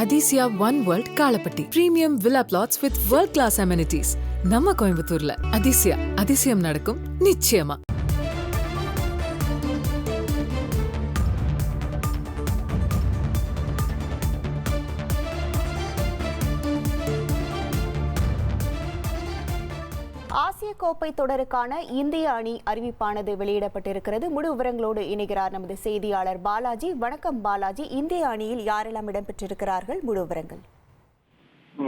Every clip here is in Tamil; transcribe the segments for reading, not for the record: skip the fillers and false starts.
Adisia One World Kalapatti. Premium villa plots with world-class amenities. நம்ம கோயம்புத்தூர்ல அதிசயம் நடக்கும் நிச்சயமா. ஆசிய கோப்பை தொடருக்கான இந்திய அணி அறிவிப்பானது வெளியிடப்பட்டிருக்கிறது. முழு விவரங்களோடு இணைகிறார் நமது செய்தியாளர் பாலாஜி. வணக்கம் பாலாஜி, இந்திய அணியில் யாரெல்லாம் இடம்பெற்றிருக்கிறார்கள்? முழு விவரங்கள்.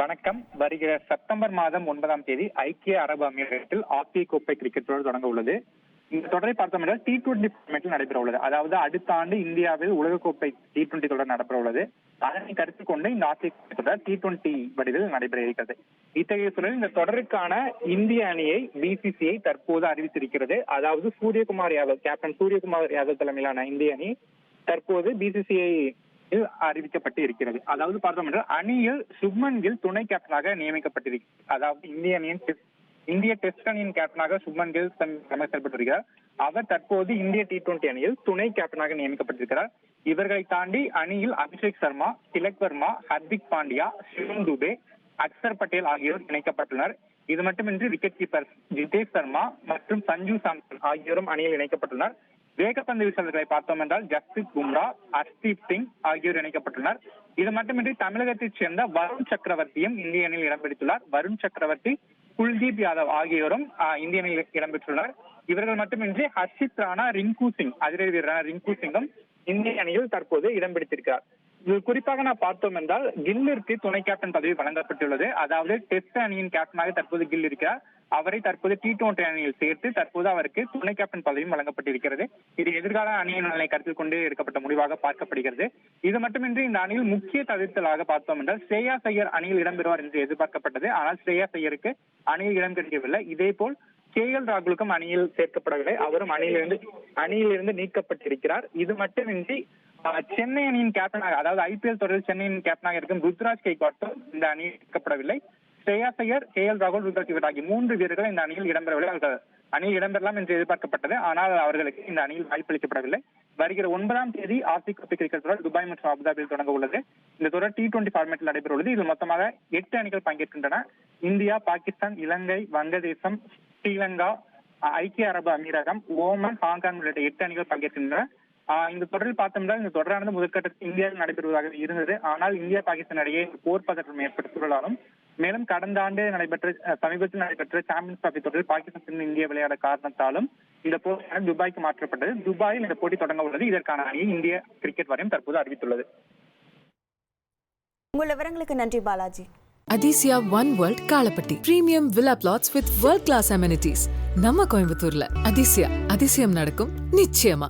வணக்கம். வருகிற செப்டம்பர் மாதம் 9ஆம் தேதி ஐக்கிய அரபு அமீரகத்தில் ஆசிய கோப்பை கிரிக்கெட் தொடர் தொடங்க உள்ளது. இந்த தொடரை பார்த்தோம் என்றால் T20 ஃபார்மேட்டில் நடைபெற உள்ளது. அதாவது அடுத்த ஆண்டு இந்தியாவில் உலகக்கோப்பை T20 தொடர் நடைபெற உள்ளது. அதனை கருத்தில் கொண்டு இந்த ஆசிய கோப்பை தொடர் T20 வடிவில் நடைபெற இருக்கிறது. இத்தகைய சூழலில் இந்த தொடருக்கான இந்திய அணியை BCCI தற்போது அறிவித்திருக்கிறது. அதாவது கேப்டன் சூரியகுமார் யாதவ் தலைமையிலான இந்திய அணி தற்போது BCCI அறிவிக்கப்பட்டு இருக்கிறது. அதாவது பார்த்தோம் என்றால் அணியில் சுப்மன் கில் துணை கேப்டனாக நியமிக்கப்பட்டிருக்கிறது. அதாவது இந்திய டெஸ்ட் அணியின் கேப்டனாக சுப்மன் கில் செயல்பட்டிருக்கிறார். அவர் தற்போது இந்திய T20 அணியில் துணை கேப்டனாக நியமிக்கப்பட்டிருக்கிறார். இவர்களை தாண்டி அணியில் அபிஷேக் சர்மா, திலக் வர்மா, ஹர்திக் பாண்டியா, சிவம் துபே, அக்சர் பட்டேல் ஆகியோர் இணைக்கப்பட்டுள்ளனர். இது மட்டுமின்றி விக்கெட் கீப்பர் ஜிதேஷ் சர்மா மற்றும் சஞ்சு சாம்சன் ஆகியோரும் அணியில் இணைக்கப்பட்டுள்ளனர். வேகப்பந்து வீச்சாளர்களை பார்த்தோம் என்றால் ஜஸ்பிரித் பும்ரா, ஹர்ஷ்தீப் சிங் ஆகியோர் இணைக்கப்பட்டுள்ளனர். இது மட்டுமின்றி தமிழகத்தைச் சேர்ந்த வருண் சக்கரவர்த்தியும் இந்திய அணியில் இடம்பெற்றுள்ளார். வருண் சக்கரவர்த்தி, குல்தீப் யாதவ் ஆகியோரும் இந்திய அணியில் இடம்பெற்றுள்ளனர். இவர்கள் மட்டுமின்றி ஹர்ஷித் ராணா, ரிங்கு சிங், அதிரடி வீரரான ரிங்கு சிங்கும் இந்திய அணியில் தற்போது இடம் பிடித்திருக்கிறார். இது குறிப்பாக நான் பார்த்தோம் என்றால் கில்லிற்கு துணை கேப்டன் பதவி வழங்கப்பட்டுள்ளது. அதாவது டெஸ்ட் அணியின் கேப்டனாக தற்போது கில் இருக்கிறார். அவரை தற்போது T20 அணியில் சேர்த்து தற்போது அவருக்கு துணை கேப்டன் பதவியும் வழங்கப்பட்டிருக்கிறது. இது எதிர்கால அணியின் நலனை கருத்தில் கொண்டு எடுக்கப்பட்ட முடிவாக பார்க்கப்படுகிறது. இது மட்டுமின்றி இந்த அணியில் முக்கிய தவிர்த்தலாக பார்த்தோம் என்றால் ஸ்ரேயாஸ் ஐயர் அணியில் இடம்பெறுவார் என்று எதிர்பார்க்கப்பட்டது. ஆனால் ஸ்ரேயாஸ் ஐயருக்கு அணியில் இடம் கிடைக்கவில்லை. இதே போல் KL ராகுலுக்கும் அணியில் சேர்க்கப்படவில்லை. அவரும் அணியிலிருந்து நீக்கப்பட்டிருக்கிறார். இது மட்டுமின்றி சென்னை அணியின் கேப்டனாக, அதாவது IPL தொடரில் சென்னையின் கேப்டனாக இருக்கும் ருத்ராஜ் கெய்க்வாட்டும் இந்த அணியில் சேர்க்கப்படவில்லை. ஸ்ரேயாஸ் ஐயர், KL ராகுல், ருத்ராஜ் கெய்க்வாட் ஆகிய 3 வீரர்கள் இந்த அணியில் இடம்பெறவில்லை. அவர்கள் அணியில் இடம்பெறலாம் என்று எதிர்பார்க்கப்பட்டது. ஆனால் அவர்களுக்கு இந்த அணியில் வாய்ப்பளிக்கப்படவில்லை. வருகிற 9ஆம் தேதி ஆசிய கோப்பை கிரிக்கெட் தொடர் துபாய் மற்றும் அபுதாபியில் தொடங்க உள்ளது. இந்த தொடர் T20 ஃபார்மேட்டில் நடைபெற உள்ளது. இதில் மொத்தமாக 8 அணிகள் பங்கேற்கின்றன. இந்தியா, பாகிஸ்தான், இலங்கை, வங்கதேசம், ஸ்ரீலங்கா, ஐக்கிய அரபு அமீரகம், ஓமன், ஹாங்காங் உள்ளிட்ட 8 அணிகள் பங்கேற்கின்றன. இந்த தொடரில் பார்த்தோம்னா இந்த தொடரானது முதற்கட்டத்தில் இந்தியாவில் நடைபெறுவதாக இருந்தது. ஆனால் இந்தியா பாகிஸ்தான் இடையே போர் பதற்றம் ஏற்பட்ட சூழலாலும் மேலும் கடந்த ஆண்டு சமீபத்தில் நடைபெற்ற சாம்பியன்ஸ் டிராபி தொடரில் பாகிஸ்தான் இந்தியா விளையாட காரணத்தாலும் இந்த போட்டி துபாய்க்கு மாற்றப்பட்டது. துபாயில் இந்த போட்டி தொடங்க உள்ளது. இதற்கான அணியை இந்திய கிரிக்கெட் வாரியம் தற்போது அறிவித்துள்ளது. உங்கள் விவரங்களுக்கு நன்றி Balaji. Adisia One World Kalapatti. Premium villa plots with world-class amenities. நம்ம கோயம்புத்தூர்ல அதிசயம் நடக்கும் நிச்சயமா.